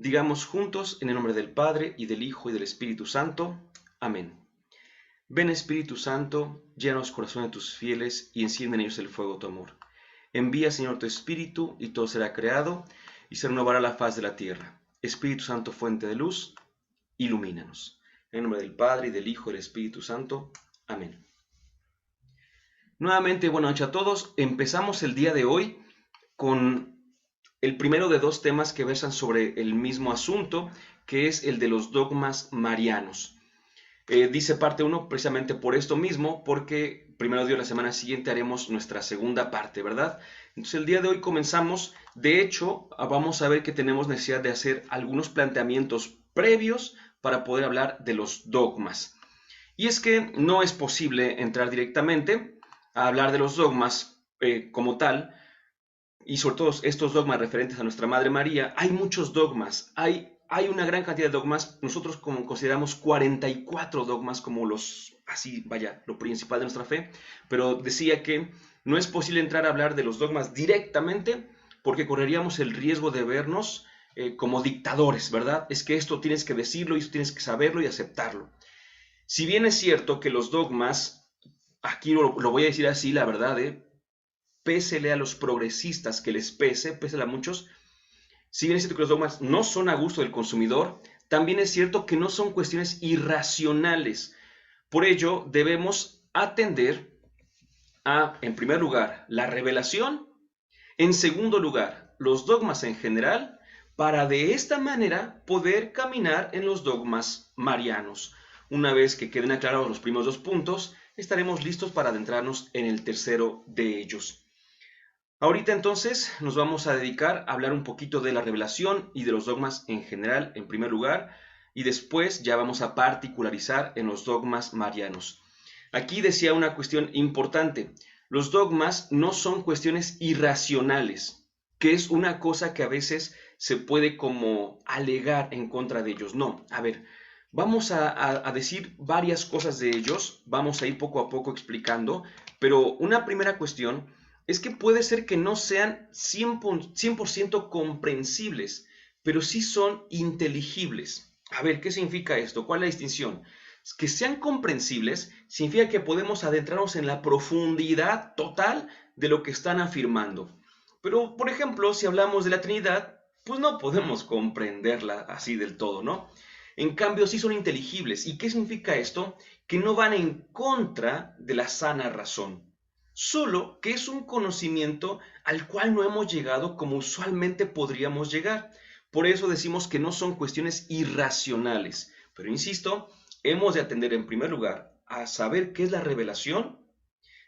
Digamos juntos en el nombre del Padre, y del Hijo, y del Espíritu Santo. Amén. Ven Espíritu Santo, llena los corazones de tus fieles, y enciende en ellos el fuego de tu amor. Envía, Señor, tu Espíritu, y todo será creado, y se renovará la faz de la tierra. Espíritu Santo, fuente de luz, ilumínanos. En el nombre del Padre, y del Hijo, y del Espíritu Santo. Amén. Nuevamente, buenas noches a todos. Empezamos el día de hoy con el primero de dos temas que versan sobre el mismo asunto, que es el de los dogmas marianos. Dice parte 1 precisamente por esto mismo, porque primero Dios la semana siguiente haremos nuestra segunda parte, ¿verdad? Entonces el día de hoy comenzamos. De hecho, vamos a ver que tenemos necesidad de hacer algunos planteamientos previos para poder hablar de los dogmas. Y es que no es posible entrar directamente a hablar de los dogmas como tal, y sobre todo estos dogmas referentes a nuestra Madre María. Hay muchos dogmas, hay una gran cantidad de dogmas. Nosotros consideramos 44 dogmas como los, así vaya, lo principal de nuestra fe, pero decía que no es posible entrar a hablar de los dogmas directamente porque correríamos el riesgo de vernos como dictadores, ¿verdad? Es que esto tienes que decirlo y esto tienes que saberlo y aceptarlo. Si bien es cierto que los dogmas, aquí lo voy a decir así, la verdad, pésele a los progresistas que les pésele a muchos, si bien es cierto que los dogmas no son a gusto del consumidor, también es cierto que no son cuestiones irracionales. Por ello, debemos atender a, en primer lugar, la revelación, en segundo lugar, los dogmas en general, para de esta manera poder caminar en los dogmas marianos. Una vez que queden aclarados los primeros dos puntos, estaremos listos para adentrarnos en el tercero de ellos. Ahorita entonces nos vamos a dedicar a hablar un poquito de la revelación y de los dogmas en general, en primer lugar, y después ya vamos a particularizar en los dogmas marianos. Aquí decía una cuestión importante: los dogmas no son cuestiones irracionales, que es una cosa que a veces se puede como alegar en contra de ellos. No, a ver, vamos a decir varias cosas de ellos, vamos a ir poco a poco explicando, pero una primera cuestión es que puede ser que no sean 100% comprensibles, pero sí son inteligibles. A ver, ¿qué significa esto? ¿Cuál es la distinción? Que sean comprensibles significa que podemos adentrarnos en la profundidad total de lo que están afirmando. Pero, por ejemplo, si hablamos de la Trinidad, pues no podemos comprenderla así del todo, ¿no? En cambio, sí son inteligibles. ¿Y qué significa esto? Que no van en contra de la sana razón, solo que es un conocimiento al cual no hemos llegado como usualmente podríamos llegar. Por eso decimos que no son cuestiones irracionales. Pero insisto, hemos de atender en primer lugar a saber qué es la revelación,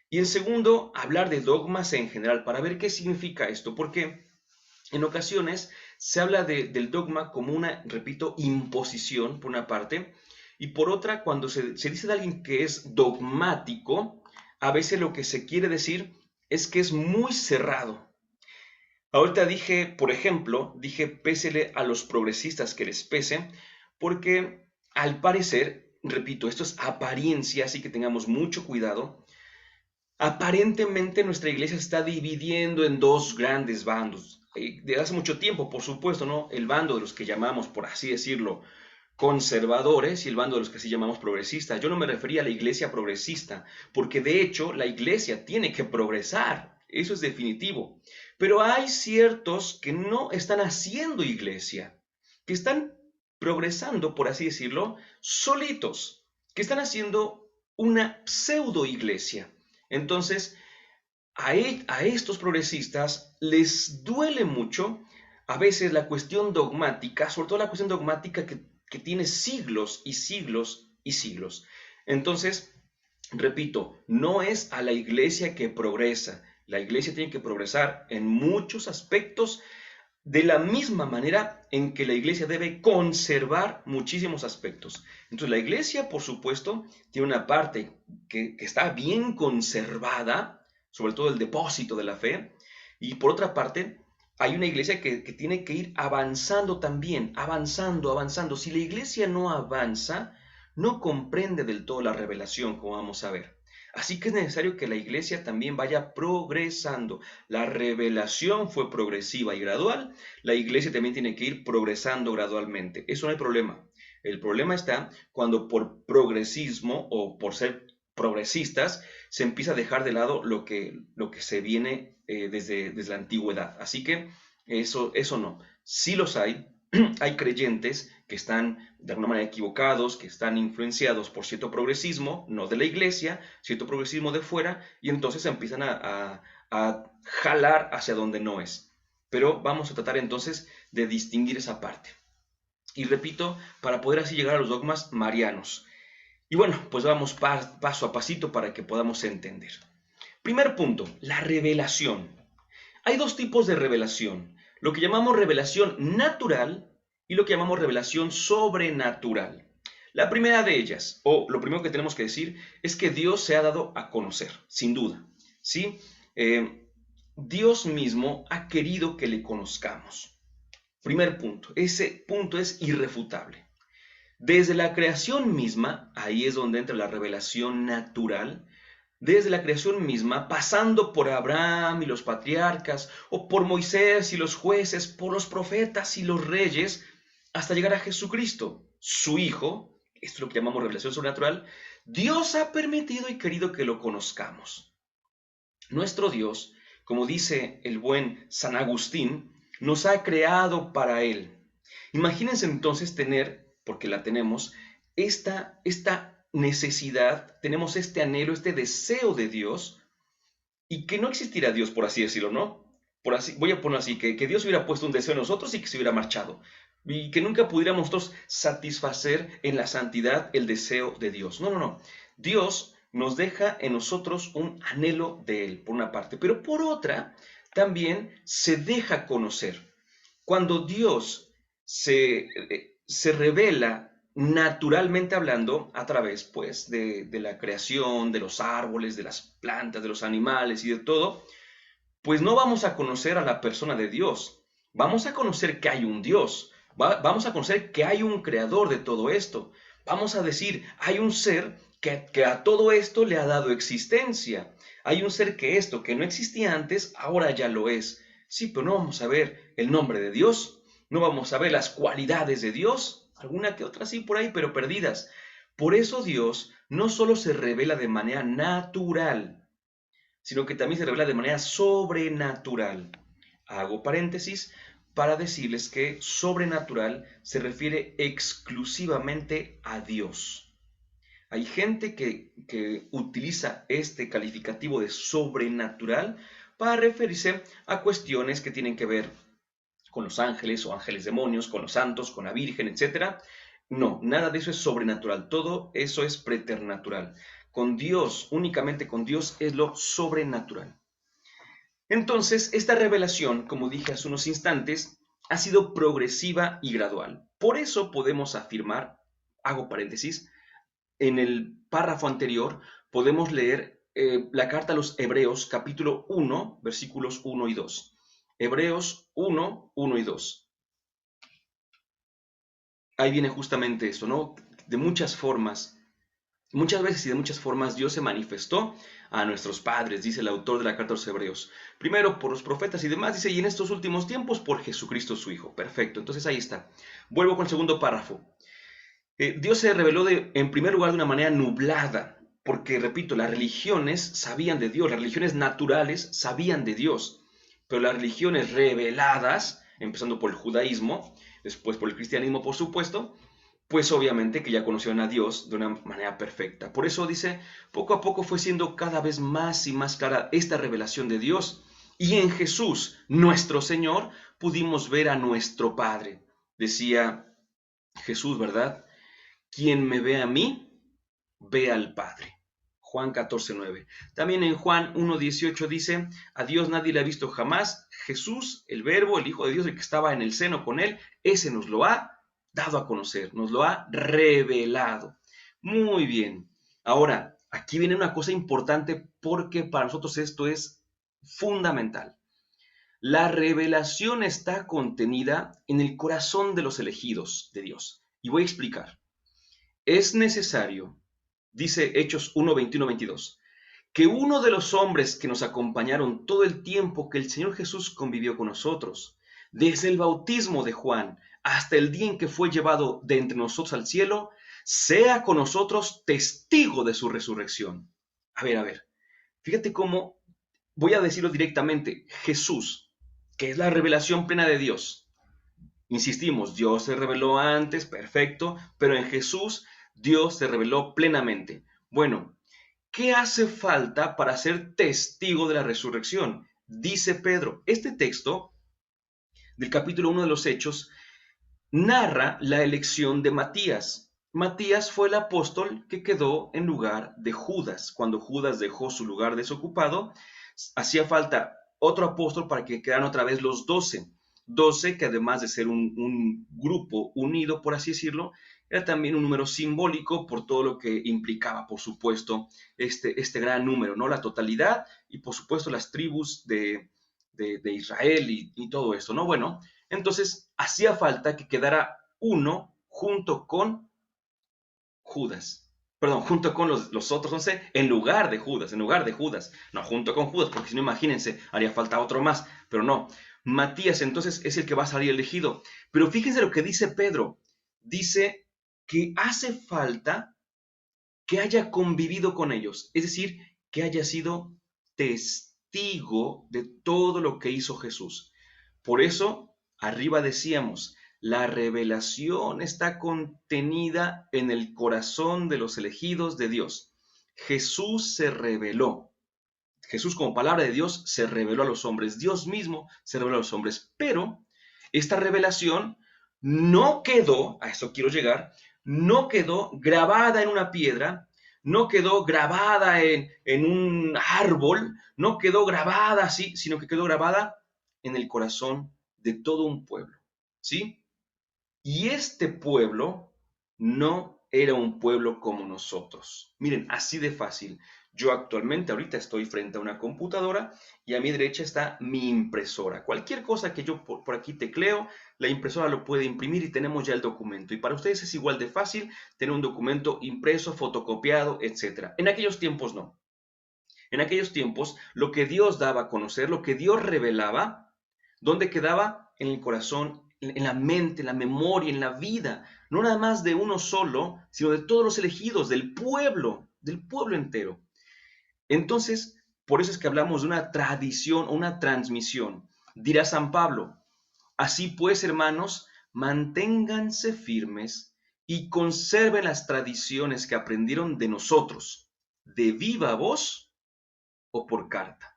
y en segundo, hablar de dogmas en general para ver qué significa esto. Porque en ocasiones se habla del dogma como una, repito, imposición, por una parte, y por otra, cuando se dice de alguien que es dogmático, a veces lo que se quiere decir es que es muy cerrado. Ahorita dije, por ejemplo, dije pésele a los progresistas que les pese, porque al parecer, repito, esto es apariencia, así que tengamos mucho cuidado. Aparentemente nuestra iglesia se está dividiendo en dos grandes bandos. De hace mucho tiempo, por supuesto, ¿no? El bando de los que llamamos, por así decirlo, conservadores, y el bando de los que sí llamamos progresistas. Yo no me refería a la iglesia progresista, porque de hecho la iglesia tiene que progresar, eso es definitivo. Pero hay ciertos que no están haciendo iglesia, que están progresando, por así decirlo, solitos, que están haciendo una pseudo iglesia. Entonces, a estos progresistas les duele mucho a veces la cuestión dogmática, sobre todo la cuestión dogmática que tiene siglos y siglos y siglos. Entonces, repito, no es a la iglesia que progresa. La iglesia tiene que progresar en muchos aspectos, de la misma manera en que la iglesia debe conservar muchísimos aspectos. Entonces la iglesia, por supuesto, tiene una parte que está bien conservada, sobre todo el depósito de la fe, y por otra parte, hay una iglesia que tiene que ir avanzando también, avanzando, avanzando. Si la iglesia no avanza, no comprende del todo la revelación, como vamos a ver. Así que es necesario que la iglesia también vaya progresando. La revelación fue progresiva y gradual. La iglesia también tiene que ir progresando gradualmente. Eso no hay problema. El problema está cuando por progresismo o por ser progresistas se empieza a dejar de lado lo que se viene desde la antigüedad. Así que eso no. Sí los hay. Hay creyentes que están de alguna manera equivocados, que están influenciados por cierto progresismo, no de la iglesia, cierto progresismo de fuera, y entonces empiezan a jalar hacia donde no es. Pero vamos a tratar entonces de distinguir esa parte. Y repito, para poder así llegar a los dogmas marianos. Y bueno, pues vamos paso a pasito para que podamos entender. Primer punto, la revelación. Hay dos tipos de revelación, lo que llamamos revelación natural y lo que llamamos revelación sobrenatural. La primera de ellas, o lo primero que tenemos que decir, es que Dios se ha dado a conocer, sin duda. ¿Sí? Dios mismo ha querido que le conozcamos. Primer punto, ese punto es irrefutable. Desde la creación misma, ahí es donde entra la revelación natural, desde la creación misma, pasando por Abraham y los patriarcas, o por Moisés y los jueces, por los profetas y los reyes, hasta llegar a Jesucristo, su Hijo, esto es lo que llamamos revelación sobrenatural, Dios ha permitido y querido que lo conozcamos. Nuestro Dios, como dice el buen San Agustín, nos ha creado para Él. Imagínense entonces tener, porque la tenemos, esta necesidad, tenemos este anhelo, este deseo de Dios, y que no existirá Dios, por así decirlo, ¿no? Voy a poner así, que Dios hubiera puesto un deseo en nosotros y que se hubiera marchado. Y que nunca pudiéramos nosotros satisfacer en la santidad el deseo de Dios. No, no, no. Dios nos deja en nosotros un anhelo de Él, por una parte, pero por otra, también se deja conocer. Cuando Dios se revela naturalmente hablando a través pues de la creación, de los árboles, de las plantas, de los animales y de todo, pues no vamos a conocer a la persona de Dios, vamos a conocer que hay un Dios, vamos a conocer que hay un creador de todo esto, vamos a decir, hay un ser que a todo esto le ha dado existencia, hay un ser que esto que no existía antes, ahora ya lo es. Sí, pero no vamos a ver el nombre de Dios, no vamos a ver las cualidades de Dios, alguna que otra sí por ahí, pero perdidas. Por eso Dios no solo se revela de manera natural, sino que también se revela de manera sobrenatural. Hago paréntesis para decirles que sobrenatural se refiere exclusivamente a Dios. Hay gente que utiliza este calificativo de sobrenatural para referirse a cuestiones que tienen que ver con los ángeles o ángeles demonios, con los santos, con la Virgen, etc. No, nada de eso es sobrenatural, todo eso es preternatural. Con Dios, únicamente con Dios es lo sobrenatural. Entonces, esta revelación, como dije hace unos instantes, ha sido progresiva y gradual. Por eso podemos afirmar, hago paréntesis, en el párrafo anterior podemos leer la carta a los Hebreos, capítulo 1, versículos 1 y 2. Hebreos 1, 1 y 2. Ahí viene justamente esto, ¿no? De muchas formas, muchas veces y de muchas formas Dios se manifestó a nuestros padres, dice el autor de la carta a los Hebreos. Primero por los profetas y demás, dice, y en estos últimos tiempos por Jesucristo su Hijo. Perfecto, entonces ahí está. Vuelvo con el segundo párrafo. Dios se reveló en primer lugar de una manera nublada, porque, repito, las religiones sabían de Dios, las religiones naturales sabían de Dios, pero las religiones reveladas, empezando por el judaísmo, después por el cristianismo, por supuesto, pues obviamente que ya conocieron a Dios de una manera perfecta. Por eso dice, poco a poco fue siendo cada vez más y más clara esta revelación de Dios. Y en Jesús, nuestro Señor, pudimos ver a nuestro Padre. Decía Jesús, ¿verdad? Quien me ve a mí, ve al Padre. Juan 14:9. También en Juan 1:18 dice, a Dios nadie le ha visto jamás. Jesús, el Verbo, el Hijo de Dios, el que estaba en el seno con él, ese nos lo ha dado a conocer, nos lo ha revelado. Muy bien. Ahora, aquí viene una cosa importante porque para nosotros esto es fundamental. La revelación está contenida en el corazón de los elegidos de Dios. Y voy a explicar. Es necesario, dice Hechos 1, 21, 22, que uno de los hombres que nos acompañaron todo el tiempo que el Señor Jesús convivió con nosotros, desde el bautismo de Juan hasta el día en que fue llevado de entre nosotros al cielo, sea con nosotros testigo de su resurrección. A ver, fíjate cómo, voy a decirlo directamente, Jesús, que es la revelación plena de Dios. Insistimos, Dios se reveló antes, perfecto, pero en Jesús Dios se reveló plenamente. Bueno, ¿qué hace falta para ser testigo de la resurrección? Dice Pedro. Este texto del capítulo 1 de los Hechos narra la elección de Matías. Matías fue el apóstol que quedó en lugar de Judas. Cuando Judas dejó su lugar desocupado, hacía falta otro apóstol para que quedaran otra vez los 12. 12 que además de ser un grupo unido, por así decirlo, era también un número simbólico por todo lo que implicaba, por supuesto, este gran número, ¿no? La totalidad y, por supuesto, las tribus de Israel y todo esto, ¿no? Bueno, entonces hacía falta que quedara uno junto con Judas. Perdón, junto con los otros 11, en lugar de Judas, no junto con Judas, porque si no, imagínense, haría falta otro más, pero no. Matías entonces es el que va a salir elegido. Pero fíjense lo que dice Pedro. Dice que hace falta que haya convivido con ellos, es decir, que haya sido testigo de todo lo que hizo Jesús. Por eso, arriba decíamos, la revelación está contenida en el corazón de los elegidos de Dios. Jesús se reveló. Jesús como palabra de Dios se reveló a los hombres. Dios mismo se reveló a los hombres. Pero esta revelación no quedó, a eso quiero llegar, no quedó grabada en una piedra, no quedó grabada en un árbol, no quedó grabada así, sino que quedó grabada en el corazón de todo un pueblo. ¿Sí? Y este pueblo no era un pueblo como nosotros. Miren, así de fácil. Yo actualmente ahorita estoy frente a una computadora y a mi derecha está mi impresora. Cualquier cosa que yo por aquí tecleo, la impresora lo puede imprimir y tenemos ya el documento. Y para ustedes es igual de fácil tener un documento impreso, fotocopiado, etc. En aquellos tiempos no. En aquellos tiempos lo que Dios daba a conocer, lo que Dios revelaba, ¿dónde quedaba? En el corazón, en la mente, en la memoria, en la vida, no nada más de uno solo, sino de todos los elegidos, del pueblo entero. Entonces, por eso es que hablamos de una tradición o una transmisión. Dirá San Pablo, así pues, hermanos, manténganse firmes y conserven las tradiciones que aprendieron de nosotros, de viva voz o por carta.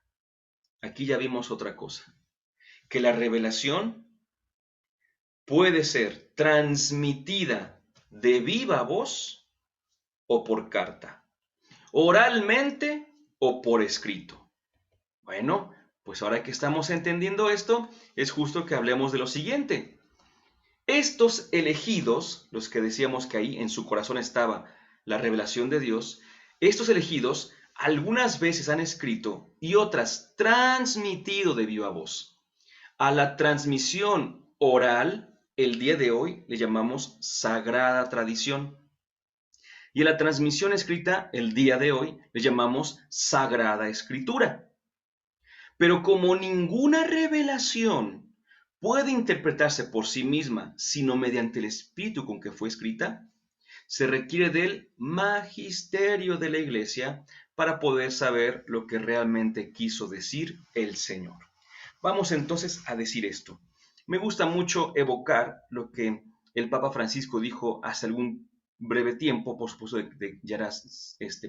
Aquí ya vimos otra cosa, que la revelación puede ser transmitida de viva voz o por carta, oralmente o por escrito. Bueno, pues ahora que estamos entendiendo esto, es justo que hablemos de lo siguiente. Estos elegidos, los que decíamos que ahí en su corazón estaba la revelación de Dios, estos elegidos algunas veces han escrito y otras transmitido de viva voz. A la transmisión oral, el día de hoy le llamamos sagrada tradición. Y a la transmisión escrita, el día de hoy, le llamamos sagrada escritura. Pero como ninguna revelación puede interpretarse por sí misma, sino mediante el espíritu con que fue escrita, se requiere del magisterio de la Iglesia para poder saber lo que realmente quiso decir el Señor. Vamos entonces a decir esto. Me gusta mucho evocar lo que el Papa Francisco dijo hace algún breve tiempo, por supuesto ya era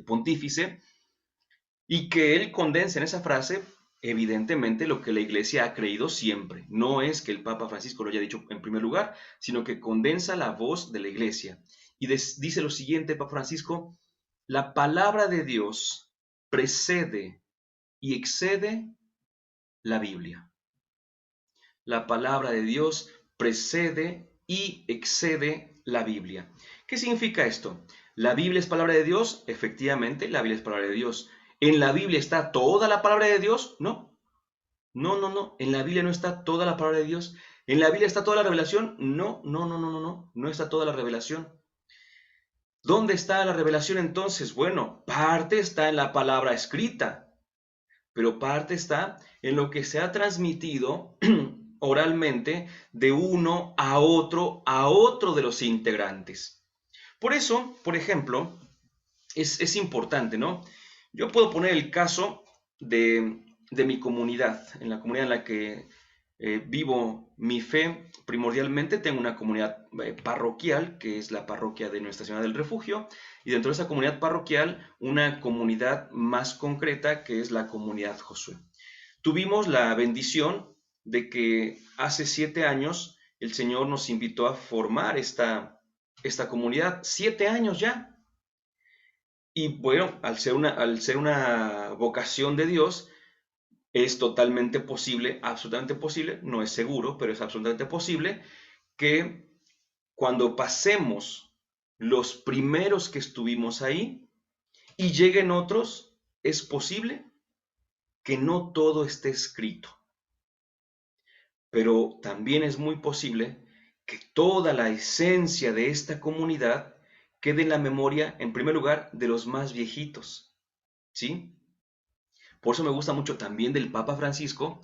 pontífice, y que él condensa en esa frase, evidentemente, lo que la Iglesia ha creído siempre. No es que el Papa Francisco lo haya dicho en primer lugar, sino que condensa la voz de la Iglesia. Y dice lo siguiente, Papa Francisco, la palabra de Dios precede y excede la Biblia. La palabra de Dios precede y excede la Biblia. ¿Qué significa esto? ¿La Biblia es palabra de Dios? Efectivamente, la Biblia es palabra de Dios. ¿En la Biblia está toda la palabra de Dios? No. No. En la Biblia no está toda la palabra de Dios. ¿En la Biblia está toda la revelación? No. No está toda la revelación. ¿Dónde está la revelación entonces? Bueno, parte está en la palabra escrita, pero parte está en lo que se ha transmitido oralmente de uno a otro de los integrantes. Por eso, por ejemplo, es importante, ¿no? Yo puedo poner el caso de mi comunidad, en la comunidad en la que vivo mi fe. Primordialmente tengo una comunidad parroquial, que es la parroquia de Nuestra Señora del Refugio, y dentro de esa comunidad parroquial, una comunidad más concreta, que es la comunidad Josué. Tuvimos la bendición de que hace 7 años el Señor nos invitó a formar esta comunidad. 7 años ya. Y bueno, al ser una vocación de Dios, es totalmente posible, absolutamente posible, no es seguro, pero es absolutamente posible que cuando pasemos los primeros que estuvimos ahí y lleguen otros, es posible que no todo esté escrito. Pero también es muy posible que toda la esencia de esta comunidad quede en la memoria, en primer lugar, de los más viejitos, ¿sí? Por eso me gusta mucho también del Papa Francisco.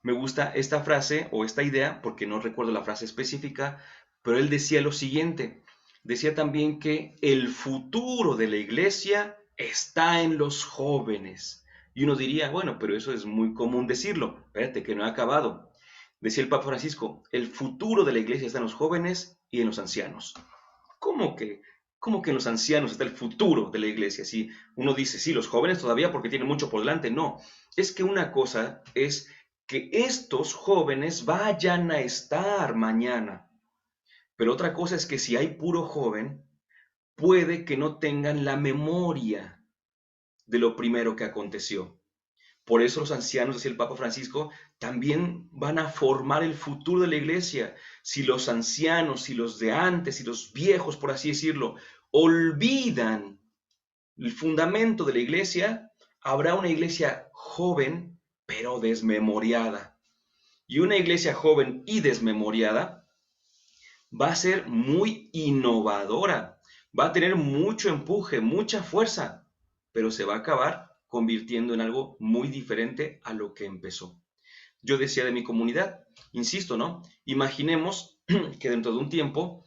Me gusta esta frase o esta idea, porque no recuerdo la frase específica, pero él decía lo siguiente. Decía también que el futuro de la iglesia está en los jóvenes. Y uno diría, bueno, pero eso es muy común decirlo. Espérate, que no he acabado. Decía el Papa Francisco, el futuro de la iglesia está en los jóvenes y en los ancianos. ¿Cómo que, cómo que en los ancianos está el futuro de la iglesia? Si uno dice, sí, los jóvenes todavía porque tienen mucho por delante. No, es que una cosa es que estos jóvenes vayan a estar mañana. Pero otra cosa es que si hay puro joven, puede que no tengan la memoria de lo primero que aconteció. Por eso los ancianos, decía el Papa Francisco, también van a formar el futuro de la iglesia. Si los ancianos, si los de antes, si los viejos, por así decirlo, olvidan el fundamento de la iglesia, habrá una iglesia joven, pero desmemoriada. Y una iglesia joven y desmemoriada va a ser muy innovadora, va a tener mucho empuje, mucha fuerza, pero se va a acabar convirtiendo en algo muy diferente a lo que empezó. Yo decía de mi comunidad, insisto, ¿no? Imaginemos que dentro de un tiempo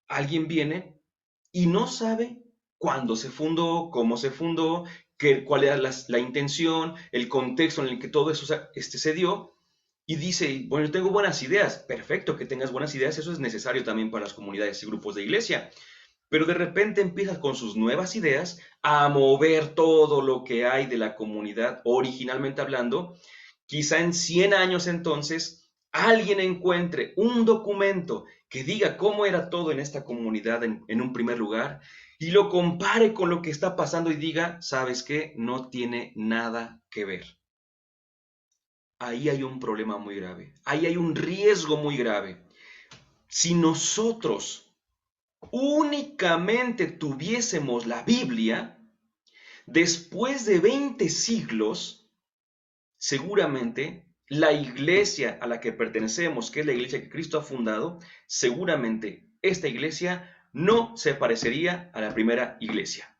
alguien viene y no sabe cuándo se fundó, cómo se fundó, cuál era la intención, el contexto en el que todo eso se dio, y dice, bueno, yo tengo buenas ideas. Perfecto que tengas buenas ideas, eso es necesario también para las comunidades y grupos de iglesia. Pero de repente empiezas con sus nuevas ideas a mover todo lo que hay de la comunidad, originalmente hablando. Quizá en 100 años entonces alguien encuentre un documento que diga cómo era todo en esta comunidad en un primer lugar y lo compare con lo que está pasando y diga, ¿sabes qué? No tiene nada que ver. Ahí hay un problema muy grave, ahí hay un riesgo muy grave. Si nosotros únicamente tuviésemos la Biblia, después de 20 siglos, seguramente la iglesia a la que pertenecemos, que es la iglesia que Cristo ha fundado, seguramente esta iglesia no se parecería a la primera iglesia.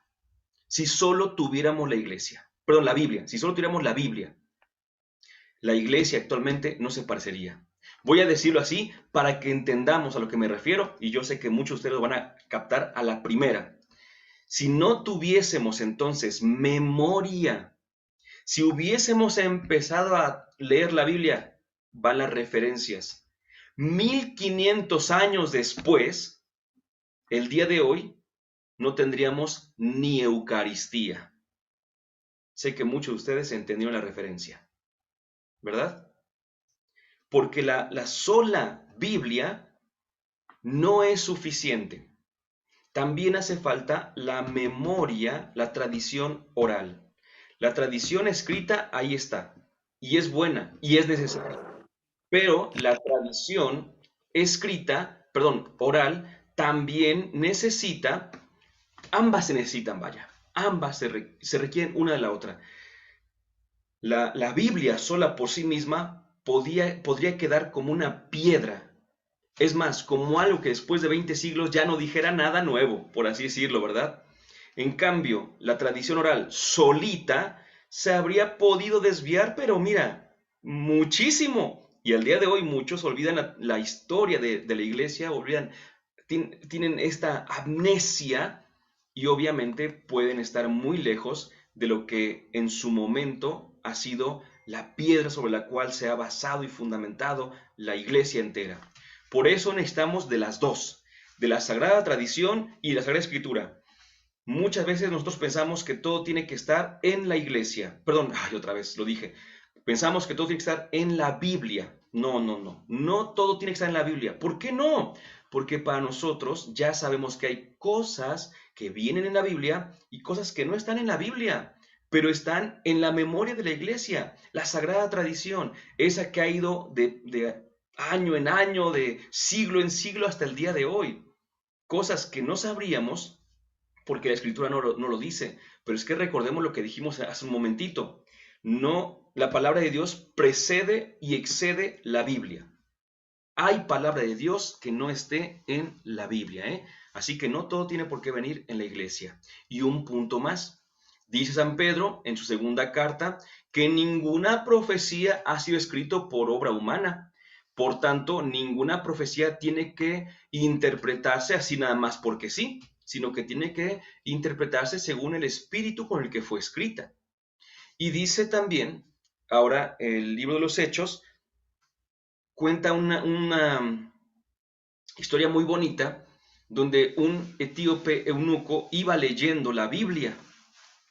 Si solo tuviéramos la Biblia, si solo tuviéramos la Biblia, la iglesia actualmente no se parecería. Voy a decirlo así para que entendamos a lo que me refiero y yo sé que muchos de ustedes van a captar a la primera. Si no tuviésemos entonces memoria, si hubiésemos empezado a leer la Biblia, van las referencias. 1500 años después, el día de hoy, no tendríamos ni Eucaristía. Sé que muchos de ustedes entendieron la referencia, ¿verdad? Porque la sola Biblia no es suficiente. También hace falta la memoria, la tradición oral. La tradición escrita ahí está, y es buena, y es necesaria. Pero la tradición oral, también necesita, ambas se necesitan, vaya, ambas se requieren una de la otra. La Biblia sola por sí misma podría quedar como una piedra Es más, como algo que después de 20 siglos ya no dijera nada nuevo, por así decirlo, ¿verdad? En cambio, la tradición oral solita se habría podido desviar, pero mira, muchísimo. Y al día de hoy muchos olvidan la historia de la iglesia, tienen esta amnesia y obviamente pueden estar muy lejos de lo que en su momento ha sido la piedra sobre la cual se ha basado y fundamentado la iglesia entera. Por eso necesitamos de las dos, de la sagrada tradición y de la sagrada escritura. Muchas veces nosotros pensamos que todo tiene que estar en la iglesia. Perdón, otra vez lo dije. Pensamos que todo tiene que estar en la Biblia. No, no, no. No todo tiene que estar en la Biblia. ¿Por qué no? Porque para nosotros ya sabemos que hay cosas que vienen en la Biblia y cosas que no están en la Biblia, pero están en la memoria de la iglesia, la sagrada tradición, esa que ha ido de año en año, de siglo en siglo hasta el día de hoy. Cosas que no sabríamos porque la escritura no lo dice, pero es que recordemos lo que dijimos hace un momentito. No, la palabra de Dios precede y excede la Biblia. Hay palabra de Dios que no esté en la Biblia, ¿eh? Así que no todo tiene por qué venir en la iglesia. Y un punto más. Dice San Pedro en su segunda carta que ninguna profecía ha sido escrita por obra humana. Por tanto, ninguna profecía tiene que interpretarse así nada más porque sí, sino que tiene que interpretarse según el espíritu con el que fue escrita. Y dice también, ahora el libro de los Hechos cuenta una historia muy bonita donde un etíope eunuco iba leyendo la Biblia,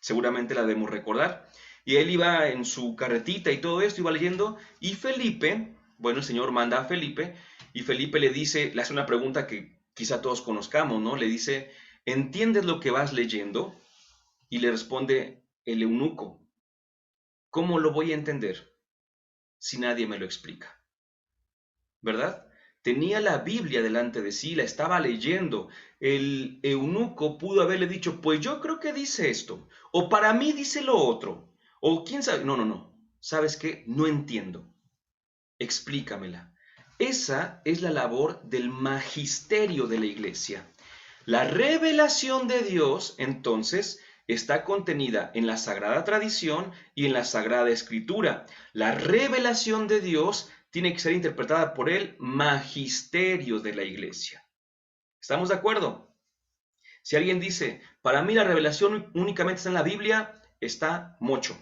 seguramente la debemos recordar, y él iba en su carretita y todo esto, iba leyendo, y Felipe, bueno, el Señor manda a Felipe, y Felipe le dice, le hace una pregunta que quizá todos conozcamos, ¿no? Le dice, ¿entiendes lo que vas leyendo? Y le responde el eunuco, ¿cómo lo voy a entender si nadie me lo explica? ¿Verdad? Tenía la Biblia delante de sí, la estaba leyendo. El eunuco pudo haberle dicho, pues yo creo que dice esto, o para mí dice lo otro, o quién sabe. No, no, no. ¿Sabes qué? No entiendo. Explícamela. Esa es la labor del magisterio de la iglesia. La revelación de Dios, entonces, está contenida en la Sagrada Tradición y en la Sagrada Escritura. La revelación de Dios tiene que ser interpretada por el magisterio de la iglesia. ¿Estamos de acuerdo? Si alguien dice, para mí la revelación únicamente está en la Biblia, está mocho.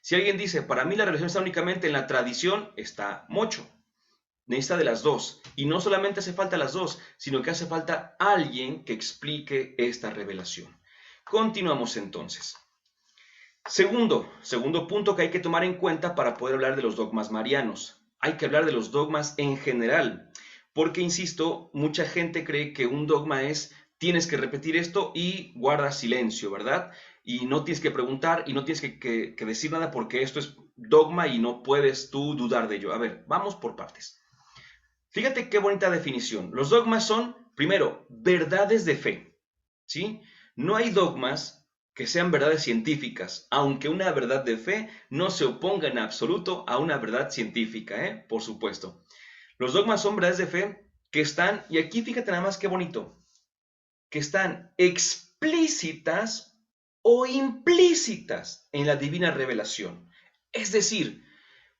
Si alguien dice, para mí la revelación está únicamente en la tradición, está mocho. Necesita de las dos. Y no solamente hace falta las dos, sino que hace falta alguien que explique esta revelación. Continuamos entonces. Segundo punto que hay que tomar en cuenta para poder hablar de los dogmas marianos. Hay que hablar de los dogmas en general, porque, insisto, mucha gente cree que un dogma es tienes que repetir esto y guarda silencio, ¿verdad? Y no tienes que preguntar y no tienes que decir nada porque esto es dogma y no puedes tú dudar de ello. A ver, vamos por partes. Fíjate qué bonita definición. Los dogmas son, primero, verdades de fe, ¿sí? No hay dogmas que sean verdades científicas, aunque una verdad de fe no se oponga en absoluto a una verdad científica, ¿eh? Por supuesto. Los dogmas son verdades de fe que están, y aquí fíjate nada más qué bonito, que están explícitas o implícitas en la divina revelación. Es decir,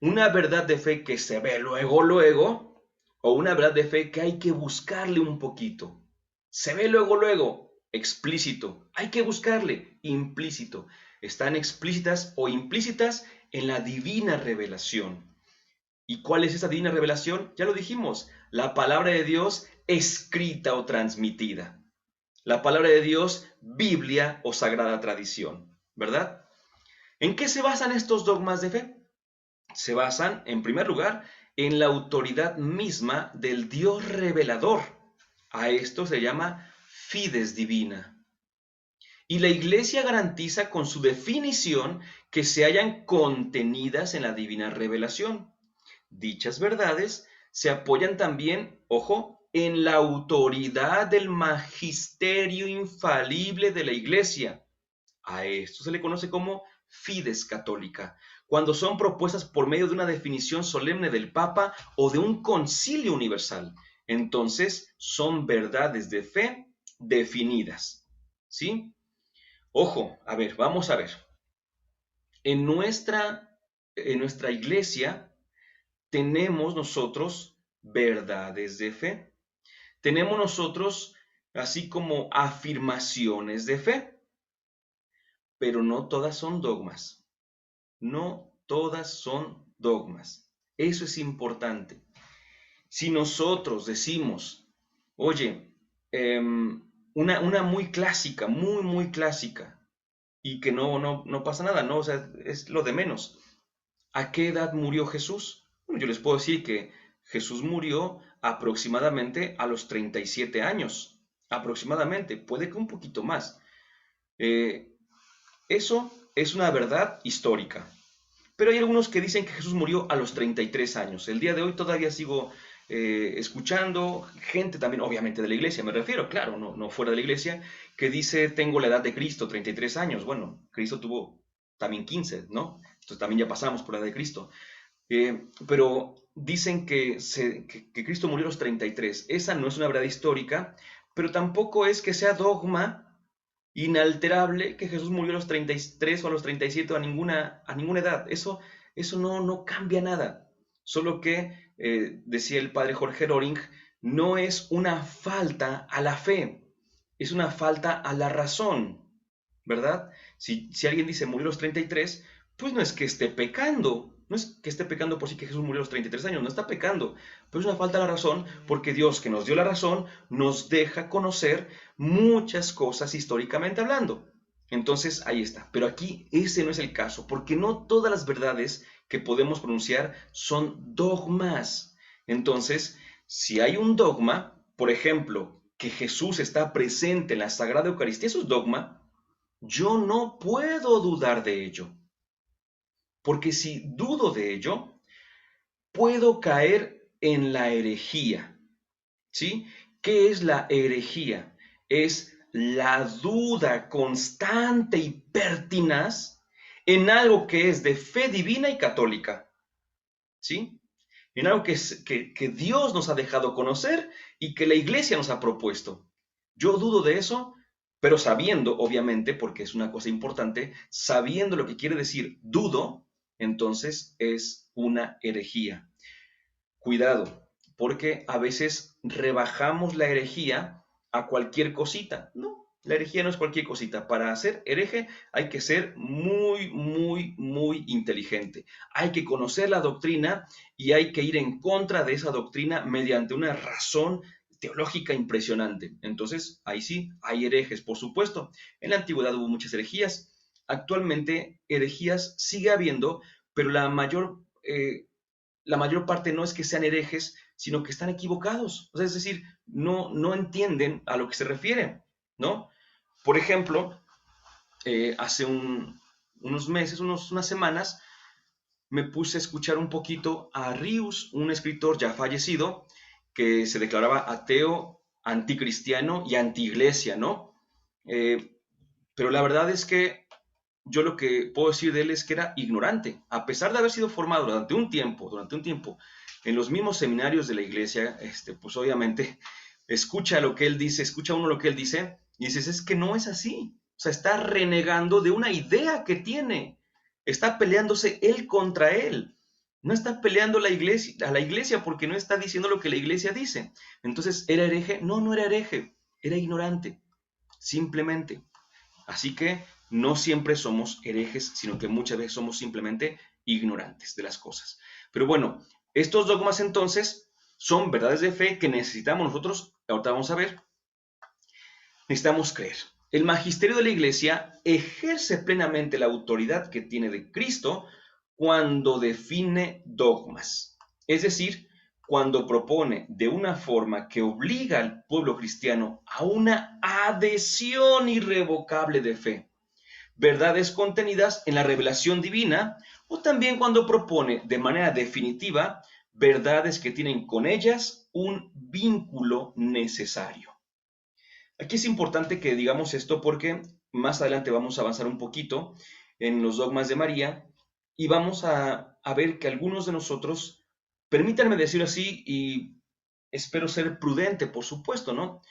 una verdad de fe que se ve luego, luego, o una verdad de fe que hay que buscarle un poquito. Se ve luego, luego, explícito. Hay que buscarle, implícito. Están explícitas o implícitas en la divina revelación. ¿Y cuál es esa divina revelación? Ya lo dijimos, la palabra de Dios escrita o transmitida. La palabra de Dios, Biblia o sagrada tradición, ¿verdad? ¿En qué se basan estos dogmas de fe? Se basan, en primer lugar, en la autoridad misma del Dios revelador. A esto se llama fides divina. Y la Iglesia garantiza con su definición que se hallan contenidas en la divina revelación. Dichas verdades se apoyan también, ojo, en la autoridad del magisterio infalible de la Iglesia. A esto se le conoce como fides católica, cuando son propuestas por medio de una definición solemne del Papa o de un concilio universal. Entonces, son verdades de fe definidas, ¿sí? Ojo, a ver, vamos a ver. En nuestra iglesia tenemos nosotros verdades de fe. Tenemos nosotros así como afirmaciones de fe, pero no todas son dogmas. No todas son dogmas. Eso es importante. Si nosotros decimos, oye, una muy clásica, muy clásica, y que no pasa nada, ¿no? O sea, es lo de menos. ¿A qué edad murió Jesús? Bueno, yo les puedo decir que Jesús murió aproximadamente a los 37 años. Aproximadamente, puede que un poquito más. Eh, Eso es una verdad histórica. Pero hay algunos que dicen que Jesús murió a los 33 años. El día de hoy todavía sigo escuchando gente también, obviamente de la iglesia, me refiero, claro, no fuera de la iglesia, que dice, tengo la edad de Cristo, 33 años. Bueno, Cristo tuvo también 15, ¿no? Entonces también ya pasamos por la edad de Cristo. Pero dicen que Cristo murió a los 33. Esa no es una verdad histórica, pero tampoco es que sea dogma inalterable que Jesús murió a los 33 o a los 37 o a ninguna edad. Eso no cambia nada. Solo que, decía el padre Jorge Loring, no es una falta a la fe, es una falta a la razón, ¿verdad? Si alguien dice murió a los 33, pues no es que esté pecando, no es que esté pecando por sí que Jesús murió a los 33 años, no está pecando, pero es una falta a la razón porque Dios que nos dio la razón nos deja conocer muchas cosas históricamente hablando. Entonces, ahí está. Pero aquí ese no es el caso, porque no todas las verdades que podemos pronunciar son dogmas. Entonces, si hay un dogma, por ejemplo, que Jesús está presente en la Sagrada Eucaristía, eso es dogma, yo no puedo dudar de ello. Porque si dudo de ello, puedo caer en la herejía. ¿Sí? ¿Qué es la herejía? Es la duda constante y pertinaz en algo que es de fe divina y católica. ¿Sí? En algo que Dios nos ha dejado conocer y que la iglesia nos ha propuesto. Yo dudo de eso, pero sabiendo, obviamente, porque es una cosa importante, sabiendo lo que quiere decir dudo, entonces es una herejía. Cuidado, porque a veces rebajamos la herejía a cualquier cosita. No, la herejía no es cualquier cosita. Para ser hereje hay que ser muy inteligente. Hay que conocer la doctrina y hay que ir en contra de esa doctrina mediante una razón teológica impresionante. Entonces, ahí sí, hay herejes, por supuesto. En la antigüedad hubo muchas herejías. Actualmente, herejías sigue habiendo, pero la mayor parte no es que sean herejes, sino que están equivocados. O sea, es decir, no entienden a lo que se refiere, ¿no? Por ejemplo, hace unos meses, unas semanas, me puse a escuchar un poquito a Rius, un escritor ya fallecido, que se declaraba ateo, anticristiano y antiiglesia, ¿no? Pero la verdad es que yo lo que puedo decir de él es que era ignorante, a pesar de haber sido formado durante un tiempo, en los mismos seminarios de la iglesia, pues obviamente escucha lo que él dice, escucha uno lo que él dice, y dices, es que no es así. O sea, está renegando de una idea que tiene. Está peleándose él contra él. No está peleando a la iglesia porque no está diciendo lo que la iglesia dice. Entonces, ¿era hereje? No era hereje, era ignorante, simplemente. Así que no siempre somos herejes, sino que muchas veces somos simplemente ignorantes de las cosas. Pero bueno, estos dogmas entonces son verdades de fe que necesitamos nosotros, ahorita vamos a ver, necesitamos creer. El magisterio de la iglesia ejerce plenamente la autoridad que tiene de Cristo cuando define dogmas. Es decir, cuando propone de una forma que obliga al pueblo cristiano a una adhesión irrevocable de fe, verdades contenidas en la revelación divina, o también cuando propone de manera definitiva verdades que tienen con ellas un vínculo necesario. Aquí es importante que digamos esto porque más adelante vamos a avanzar un poquito en los dogmas de María y vamos a ver que algunos de nosotros, permítanme decirlo así, y espero ser prudente, por supuesto, ¿no?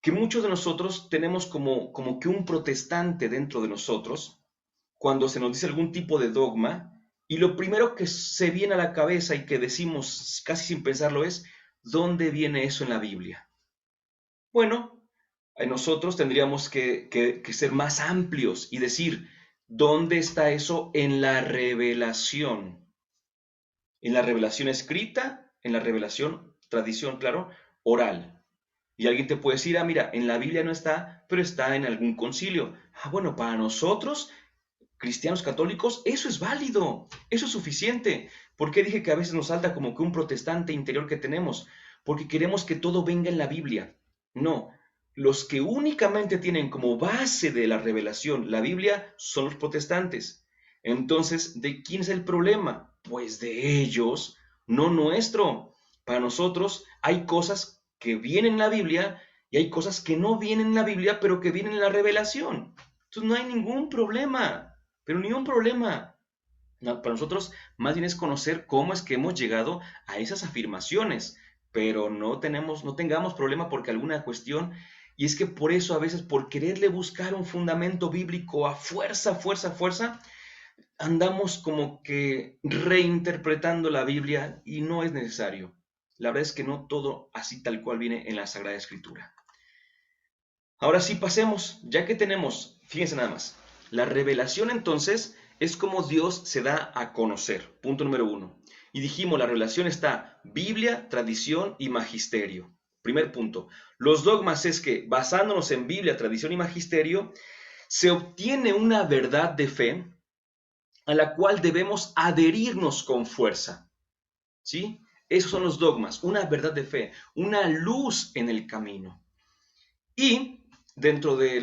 Que muchos de nosotros tenemos como que un protestante dentro de nosotros cuando se nos dice algún tipo de dogma y lo primero que se viene a la cabeza y que decimos casi sin pensarlo es, ¿dónde viene eso en la Biblia? Bueno, nosotros tendríamos que ser más amplios y decir, ¿dónde está eso en la revelación? En la revelación escrita, en la revelación, tradición, claro, oral. Y alguien te puede decir, ah, mira, en la Biblia no está, pero está en algún concilio. Ah, bueno, para nosotros, cristianos católicos, eso es válido, eso es suficiente. ¿Por qué dije que a veces nos salta como que un protestante interior que tenemos? Porque queremos que todo venga en la Biblia. No, los que únicamente tienen como base de la revelación la Biblia son los protestantes. Entonces, ¿de quién es el problema? Pues de ellos, no nuestro. Para nosotros hay cosas que vienen en la Biblia y hay cosas que no vienen en la Biblia, pero que vienen en la revelación. Entonces no hay ningún problema, pero ni un problema. No, para nosotros más bien es conocer cómo es que hemos llegado a esas afirmaciones, pero no tengamos problema porque alguna cuestión, y es que por eso a veces por quererle buscar un fundamento bíblico a fuerza, fuerza, fuerza, andamos como que reinterpretando la Biblia y no es necesario. La verdad es que no todo así tal cual viene en la Sagrada Escritura. Ahora sí pasemos, ya que tenemos, fíjense nada más, la revelación entonces es como Dios se da a conocer, punto número uno. Y dijimos, la revelación está Biblia, tradición y magisterio. Primer punto. Los dogmas es que basándonos en Biblia, tradición y magisterio, se obtiene una verdad de fe a la cual debemos adherirnos con fuerza. ¿Sí? Esos son los dogmas, una verdad de fe, una luz en el camino. Y dentro de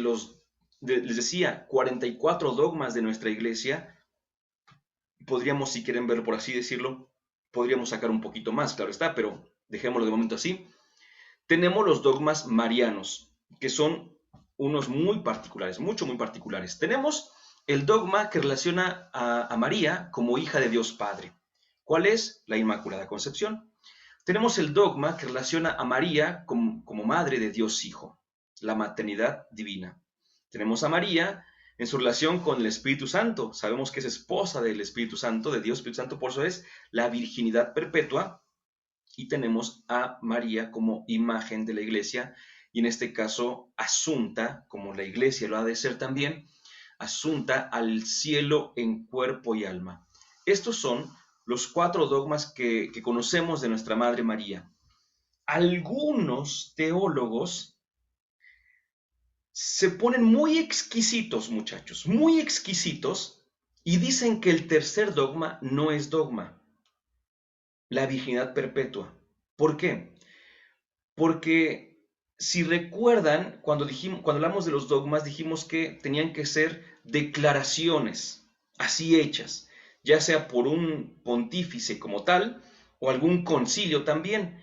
les decía, 44 dogmas de nuestra iglesia, podríamos, si quieren ver por así decirlo, podríamos sacar un poquito más, claro está, pero dejémoslo de momento así. Tenemos los dogmas marianos, que son unos muy particulares, mucho, muy particulares. Tenemos el dogma que relaciona a María como hija de Dios Padre. ¿Cuál es? La Inmaculada Concepción. Tenemos el dogma que relaciona a María como madre de Dios Hijo, la maternidad divina. Tenemos a María en su relación con el Espíritu Santo. Sabemos que es esposa del Espíritu Santo, de Dios Espíritu Santo, por eso es la virginidad perpetua. Y tenemos a María como imagen de la iglesia, y en este caso asunta, como la iglesia lo ha de ser también, asunta al cielo en cuerpo y alma. Estos son los 4 dogmas que conocemos de nuestra Madre María. Algunos teólogos se ponen muy exquisitos, muchachos, muy exquisitos, y dicen que el tercer dogma no es dogma, la virginidad perpetua. ¿Por qué? Porque si recuerdan, cuando hablamos de los dogmas, dijimos que tenían que ser declaraciones así hechas, ya sea por un pontífice como tal o algún concilio también.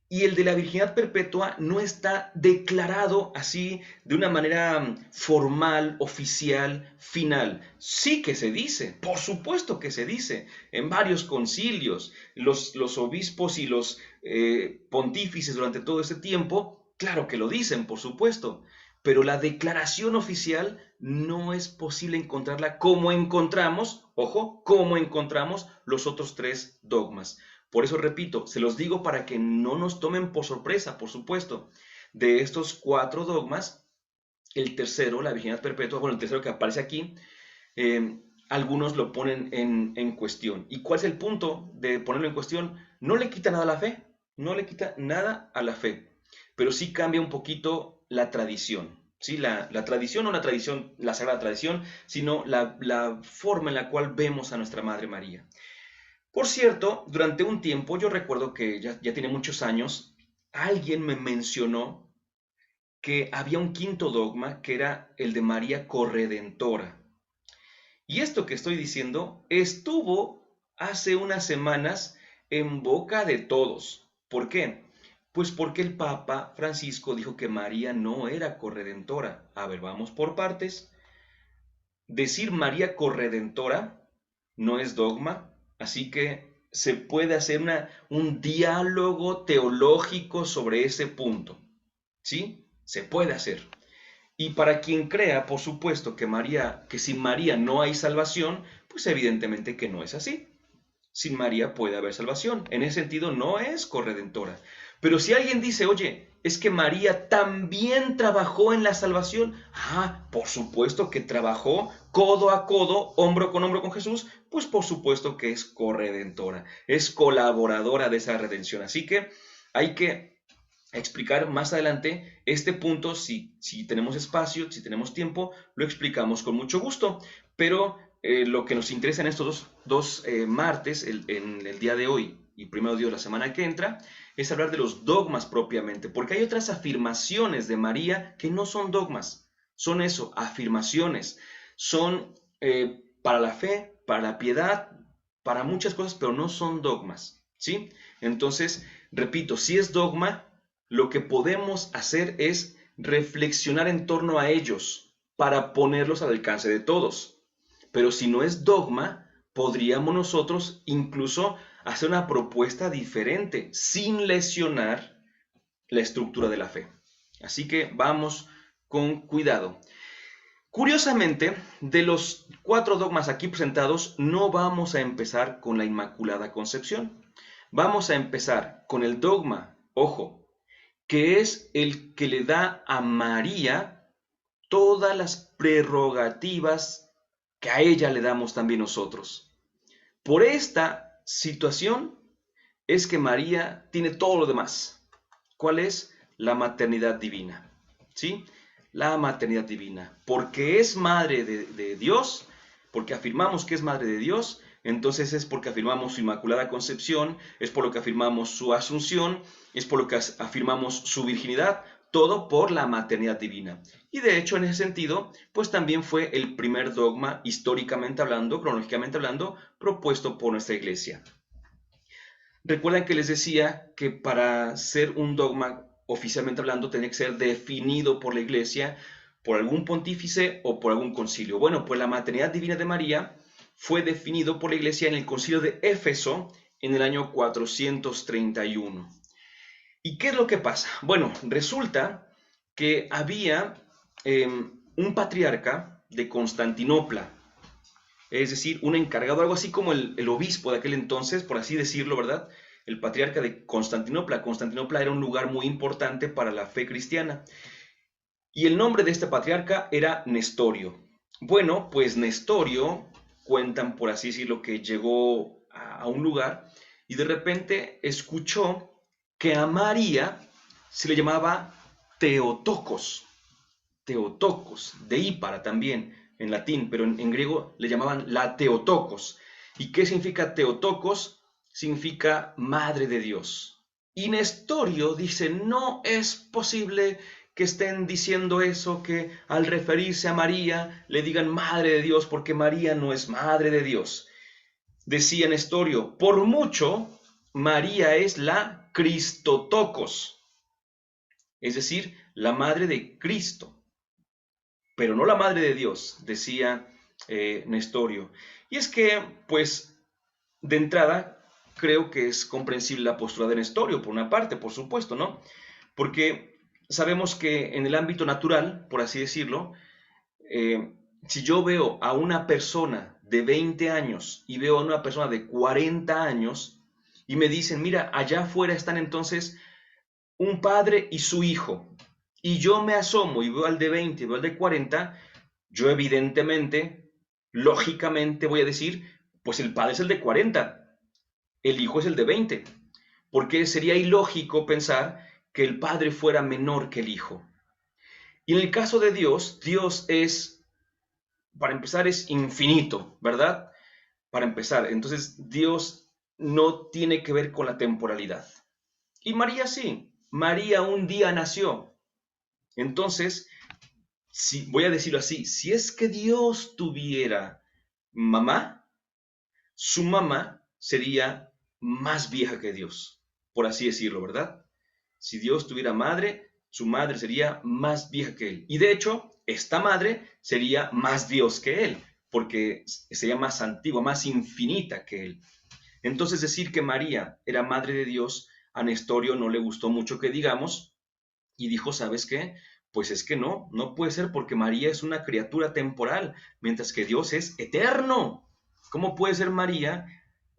Y el de la virginidad perpetua no está declarado así de una manera formal, oficial, final. Sí que se dice, por supuesto que se dice, en varios concilios, los obispos y los pontífices durante todo ese tiempo, claro que lo dicen, por supuesto, pero la declaración oficial no es posible encontrarla como encontramos, ojo, como encontramos los otros 3 dogmas. Por eso repito, se los digo para que no nos tomen por sorpresa, por supuesto. De estos 4 dogmas, el tercero, la virginidad perpetua, bueno, el tercero que aparece aquí, algunos lo ponen en cuestión. ¿Y cuál es el punto de ponerlo en cuestión? No le quita nada a la fe, no le quita nada a la fe, pero sí cambia un poquito la tradición. ¿Sí? La tradición, no la tradición, la sagrada tradición, sino la forma en la cual vemos a nuestra Madre María. Por cierto, durante un tiempo, yo recuerdo que ya tiene muchos años, alguien me mencionó que había un quinto dogma que era el de María Corredentora. Y esto que estoy diciendo estuvo hace unas semanas en boca de todos. ¿Por qué? Pues porque el Papa Francisco dijo que María no era corredentora. A ver, vamos por partes. Decir María Corredentora no es dogma, así que se puede hacer un diálogo teológico sobre ese punto. ¿Sí? Se puede hacer. Y para quien crea, por supuesto, que sin María no hay salvación, pues evidentemente que no es así. Sin María puede haber salvación. En ese sentido no es corredentora. Pero si alguien dice, oye, es que María también trabajó en la salvación. Ah, por supuesto que trabajó codo a codo, hombro con Jesús. Pues por supuesto que es corredentora, es colaboradora de esa redención. Así que hay que explicar más adelante este punto, si tenemos espacio, si tenemos tiempo, lo explicamos con mucho gusto, pero lo que nos interesa en estos dos martes, en el día de hoy y primero Dios la semana que entra, es hablar de los dogmas propiamente, porque hay otras afirmaciones de María que no son dogmas, son eso, afirmaciones, son para la fe, para la piedad, para muchas cosas, pero no son dogmas, ¿sí? Entonces, repito, si es dogma, lo que podemos hacer es reflexionar en torno a ellos para ponerlos al alcance de todos. Pero si no es dogma, podríamos nosotros incluso hacer una propuesta diferente sin lesionar la estructura de la fe. Así que vamos con cuidado. Curiosamente, de los 4 dogmas aquí presentados, no vamos a empezar con la Inmaculada Concepción. Vamos a empezar con el dogma, ojo, que es el que le da a María todas las prerrogativas que a ella le damos también nosotros. Por esta situación es que María tiene todo lo demás. ¿Cuál es? La maternidad divina. ¿Sí? La maternidad divina. Porque es madre de Dios, porque afirmamos que es madre de Dios, entonces es porque afirmamos su Inmaculada Concepción, es por lo que afirmamos su Asunción, es por lo que afirmamos su virginidad, todo por la maternidad divina. Y de hecho, en ese sentido, pues también fue el primer dogma, históricamente hablando, cronológicamente hablando, propuesto por nuestra Iglesia. Recuerdan que les decía que para ser un dogma, oficialmente hablando, tenía que ser definido por la Iglesia, por algún pontífice o por algún concilio. Bueno, pues la maternidad divina de María fue definido por la Iglesia en el concilio de Éfeso en el año 431. ¿Y qué es lo que pasa? Bueno, resulta que había un patriarca de Constantinopla, es decir, un encargado, algo así como el obispo de aquel entonces, por así decirlo, ¿verdad? El patriarca de Constantinopla. Constantinopla era un lugar muy importante para la fe cristiana. Y el nombre de este patriarca era Nestorio. Bueno, pues Nestorio, cuentan por así decirlo, que llegó a un lugar y de repente escuchó que a María se le llamaba Teotocos. Teotocos, de Ípara también, en latín, pero en griego le llamaban la Teotocos. ¿Y qué significa Teotocos? Significa Madre de Dios. Y Nestorio dice, no es posible que estén diciendo eso, que al referirse a María le digan Madre de Dios, porque María no es Madre de Dios. Decía Nestorio, por mucho, María es la Cristotocos, es decir, la Madre de Cristo, pero no la Madre de Dios, decía Nestorio. Y es que, pues, de entrada, creo que es comprensible la postura de Nestorio, por una parte, por supuesto, ¿no? Porque sabemos que en el ámbito natural, por así decirlo, si yo veo a una persona de 20 años y veo a una persona de 40 años y me dicen, mira, allá afuera están entonces un padre y su hijo, y yo me asomo y veo al de 20, veo al de 40, yo evidentemente, lógicamente voy a decir, pues el padre es el de 40, el hijo es el de 20, porque sería ilógico pensar que el padre fuera menor que el hijo. Y en el caso de Dios, Dios es, para empezar, es infinito, ¿verdad? Para empezar, entonces Dios no tiene que ver con la temporalidad. Y María sí, María un día nació. Entonces, si, voy a decirlo así, si es que Dios tuviera mamá, su mamá sería más vieja que Dios, por así decirlo, ¿verdad? Si Dios tuviera madre, su madre sería más vieja que él. Y de hecho, esta madre sería más Dios que él, porque sería más antigua, más infinita que él. Entonces decir que María era madre de Dios, a Nestorio no le gustó mucho que digamos, y dijo, ¿sabes qué? Pues es que no puede ser porque María es una criatura temporal, mientras que Dios es eterno. ¿Cómo puede ser María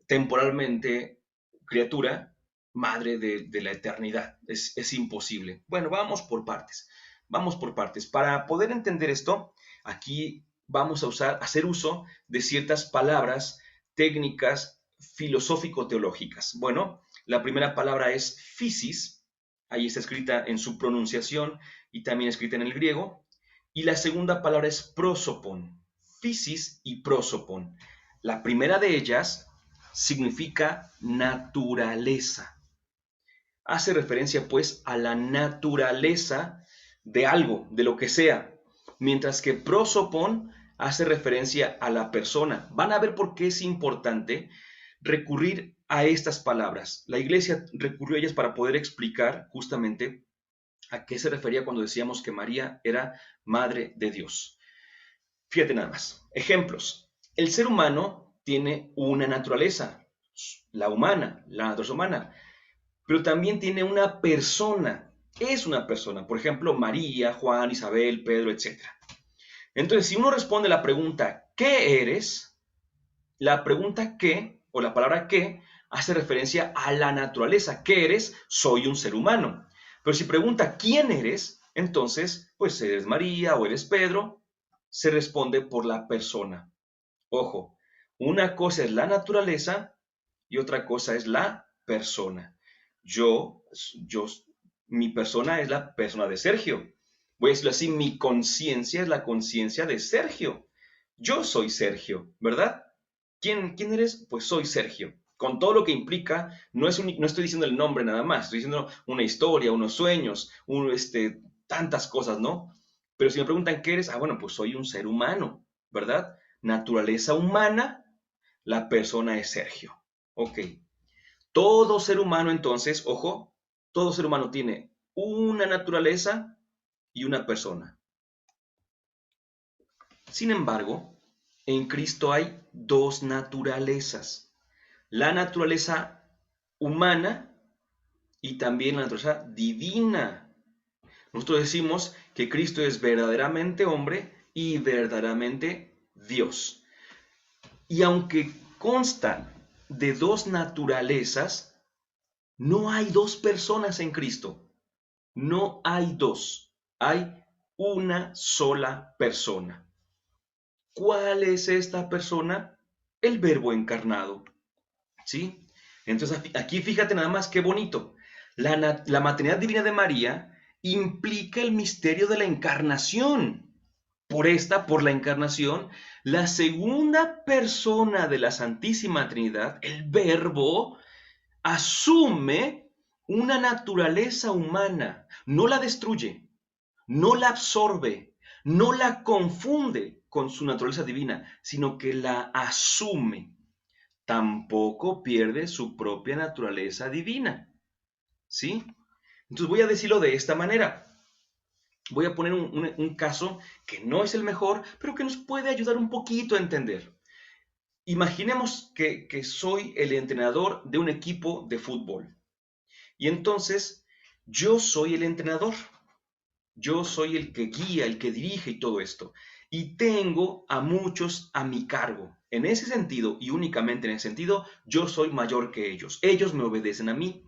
temporalmente criatura, madre de la eternidad? Es imposible. Bueno, vamos por partes. Vamos por partes. Para poder entender esto, aquí vamos a hacer uso de ciertas palabras técnicas filosófico-teológicas. Bueno, la primera palabra es physis, ahí está escrita en su pronunciación y también escrita en el griego. Y la segunda palabra es prosopon, physis y prosopon. La primera de ellas significa naturaleza. Hace referencia pues a la naturaleza de algo, de lo que sea, mientras que prosopon hace referencia a la persona. Van a ver por qué es importante recurrir a estas palabras. La iglesia recurrió a ellas para poder explicar justamente a qué se refería cuando decíamos que María era madre de Dios. Fíjate nada más. Ejemplos. El ser humano tiene una naturaleza, la humana, la naturaleza humana, pero también tiene una persona. Es una persona. Por ejemplo, María, Juan, Isabel, Pedro, etc. Entonces, si uno responde la pregunta, ¿qué eres? La pregunta ¿qué? O la palabra ¿qué? Hace referencia a la naturaleza. ¿Qué eres? Soy un ser humano. Pero si pregunta ¿quién eres? Entonces, pues eres María o eres Pedro. Se responde por la persona. Ojo, una cosa es la naturaleza y otra cosa es la persona. Yo, yo, mi persona es la persona de Sergio. Voy a decirlo así, mi conciencia es la conciencia de Sergio. Yo soy Sergio, ¿verdad? ¿Quién eres? Pues soy Sergio. Con todo lo que implica, no estoy diciendo el nombre nada más, estoy diciendo una historia, unos sueños, tantas cosas, ¿no? Pero si me preguntan qué eres, bueno, pues soy un ser humano, ¿verdad? Naturaleza humana, la persona es Sergio. Ok. Todo ser humano entonces, ojo, todo ser humano tiene una naturaleza y una persona. Sin embargo, en Cristo hay dos naturalezas. La naturaleza humana y también la naturaleza divina. Nosotros decimos que Cristo es verdaderamente hombre y verdaderamente Dios. Y aunque constan de dos naturalezas, no hay dos personas en Cristo. No hay dos. Hay una sola persona. ¿Cuál es esta persona? El Verbo encarnado. ¿Sí? Entonces aquí fíjate nada más qué bonito. La maternidad divina de María implica el misterio de la encarnación. Por la encarnación, la segunda persona de la Santísima Trinidad, el Verbo, asume una naturaleza humana, no la destruye, no la absorbe, no la confunde con su naturaleza divina, sino que la asume. Tampoco pierde su propia naturaleza divina. ¿Sí? Entonces voy a decirlo de esta manera. Voy a poner un caso que no es el mejor, pero que nos puede ayudar un poquito a entender. Imaginemos que soy el entrenador de un equipo de fútbol. Y entonces yo soy el entrenador. Yo soy el que guía, el que dirige y todo esto. Y tengo a muchos a mi cargo. En ese sentido, y únicamente en ese sentido, yo soy mayor que ellos. Ellos me obedecen a mí.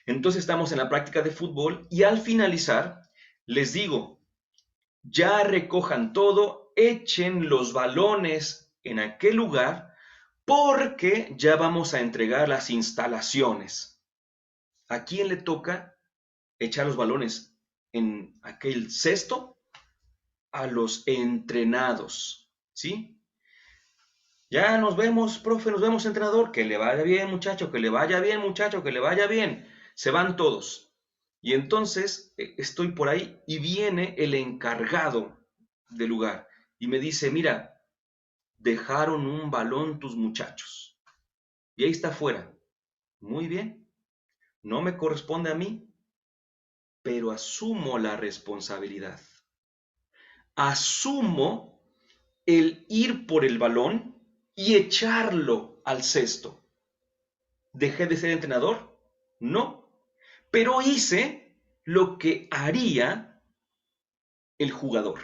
Entonces estamos en la práctica de fútbol y al finalizar les digo, ya recojan todo, echen los balones en aquel lugar porque ya vamos a entregar las instalaciones. ¿A quién le toca echar los balones en aquel cesto? A los entrenados, ¿sí? Ya nos vemos, profe, nos vemos, entrenador, que le vaya bien, muchacho, que le vaya bien, muchacho, que le vaya bien. Se van todos. Y entonces estoy por ahí y viene el encargado del lugar y me dice, mira, dejaron un balón tus muchachos. Y ahí está afuera. Muy bien, no me corresponde a mí, pero asumo la responsabilidad. Asumo el ir por el balón y echarlo al cesto. ¿Dejé de ser entrenador? No, pero hice lo que haría el jugador,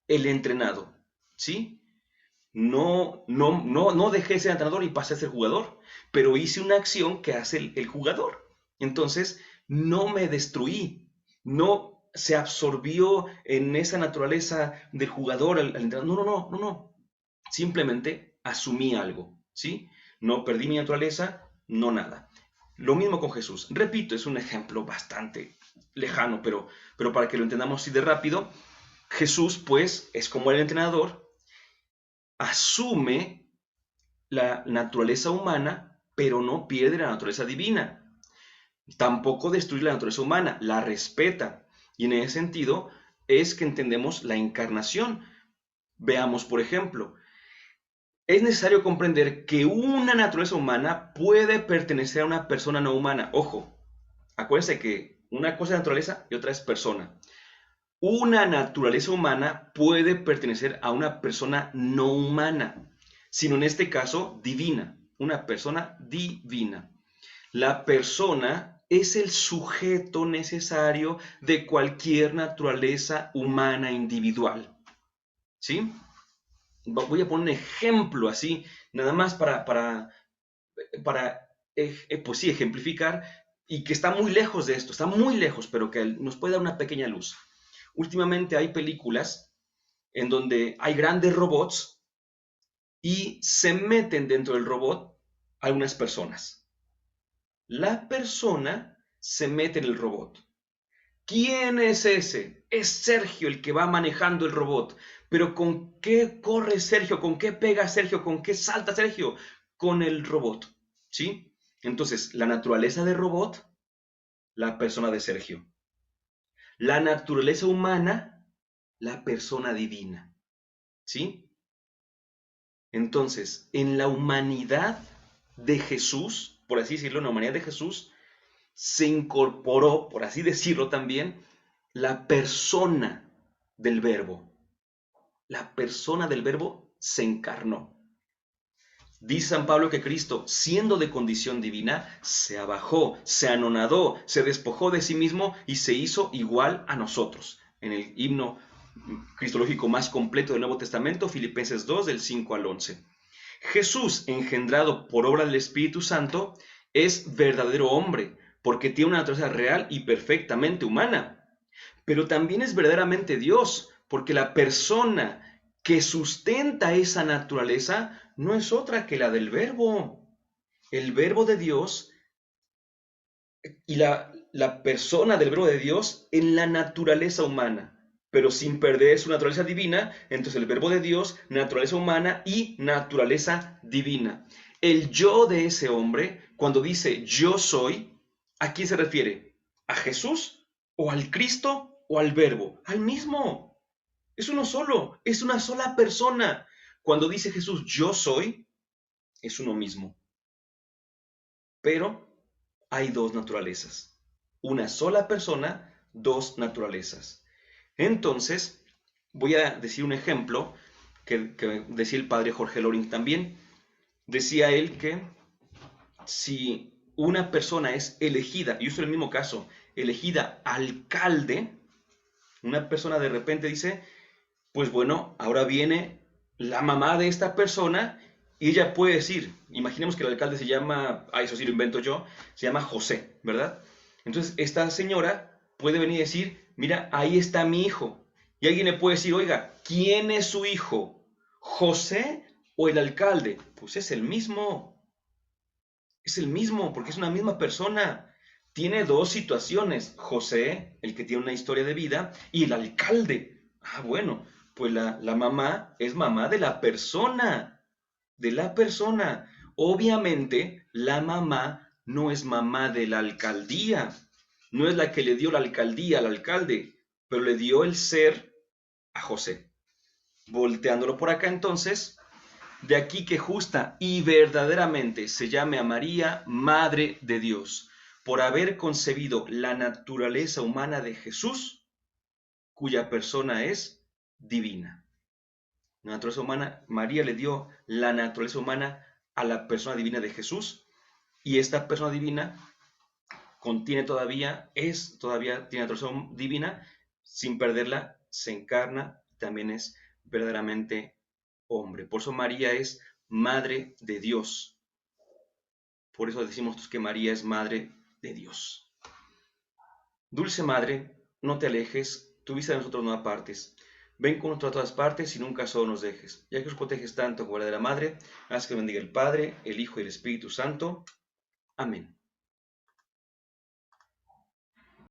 el entrenado, ¿sí? No dejé de ser entrenador y pasé a ser jugador, pero hice una acción que hace el jugador. Entonces, no me destruí, no se absorbió en esa naturaleza del jugador al entrenador. No. Simplemente asumí algo, ¿sí? No perdí mi naturaleza, no nada. Lo mismo con Jesús. Repito, es un ejemplo bastante lejano, pero para que lo entendamos así de rápido, Jesús, pues, es como el entrenador, asume la naturaleza humana, pero no pierde la naturaleza divina. Tampoco destruye la naturaleza humana, la respeta. Y en ese sentido es que entendemos la encarnación. Veamos, por ejemplo, es necesario comprender que una naturaleza humana puede pertenecer a una persona no humana. Ojo, acuérdense que una cosa es naturaleza y otra es persona. Una naturaleza humana puede pertenecer a una persona no humana, sino en este caso divina, una persona divina. La persona es el sujeto necesario de cualquier naturaleza humana individual. ¿Sí? Voy a poner un ejemplo así, nada más para pues sí, ejemplificar y que está muy lejos de esto, está muy lejos, pero que nos puede dar una pequeña luz. Últimamente hay películas en donde hay grandes robots y se meten dentro del robot algunas personas. La persona se mete en el robot. ¿Quién es ese? Es Sergio el que va manejando el robot. Pero ¿con qué corre Sergio? ¿Con qué pega Sergio? ¿Con qué salta Sergio? Con el robot. ¿Sí? Entonces, la naturaleza de robot, la persona de Sergio. La naturaleza humana, la persona divina. ¿Sí? Entonces, en la humanidad de Jesús, por así decirlo, en la humanidad de Jesús, se incorporó, por así decirlo también, la persona del verbo. La persona del verbo se encarnó. Dice San Pablo que Cristo, siendo de condición divina, se abajó, se anonadó, se despojó de sí mismo y se hizo igual a nosotros. En el himno cristológico más completo del Nuevo Testamento, Filipenses 2, del 5 al 11. Jesús, engendrado por obra del Espíritu Santo, es verdadero hombre, porque tiene una naturaleza real y perfectamente humana. Pero también es verdaderamente Dios, porque la persona que sustenta esa naturaleza no es otra que la del Verbo. El Verbo de Dios y la persona del Verbo de Dios en la naturaleza humana, pero sin perder su naturaleza divina. Entonces el Verbo de Dios, naturaleza humana y naturaleza divina. El yo de ese hombre, cuando dice yo soy, ¿a quién se refiere? ¿A Jesús o al Cristo o al Verbo? Al mismo. Es uno solo, es una sola persona. Cuando dice Jesús yo soy, es uno mismo. Pero hay dos naturalezas. Una sola persona, dos naturalezas. Entonces, voy a decir un ejemplo que decía el padre Jorge Loring también. Decía él que si una persona es elegida, y yo soy el mismo caso, elegida alcalde, una persona de repente dice, pues bueno, ahora viene la mamá de esta persona y ella puede decir, imaginemos que el alcalde se llama, eso sí lo invento yo, se llama José, ¿verdad? Entonces esta señora puede venir y decir, mira, ahí está mi hijo. Y alguien le puede decir, oiga, ¿quién es su hijo? ¿José o el alcalde? Pues es el mismo, porque es una misma persona. Tiene dos situaciones, José, el que tiene una historia de vida, y el alcalde. Ah, bueno, pues la mamá es mamá de la persona, de la persona. Obviamente, la mamá no es mamá de la alcaldía, no es la que le dio la alcaldía al alcalde, pero le dio el ser a José. Volteándolo por acá entonces, de aquí que justa y verdaderamente se llame a María Madre de Dios, por haber concebido la naturaleza humana de Jesús, cuya persona es divina. La naturaleza humana, María le dio la naturaleza humana a la persona divina de Jesús, Y esta persona divina tiene adoración divina, sin perderla, se encarna, también es verdaderamente hombre. Por eso María es madre de Dios. Por eso decimos que María es madre de Dios. Dulce madre, no te alejes, tu vista de nosotros no apartes. Ven con nosotros a todas partes y nunca solo nos dejes. Ya que nos proteges tanto como la de la madre, haz que bendiga el Padre, el Hijo y el Espíritu Santo. Amén.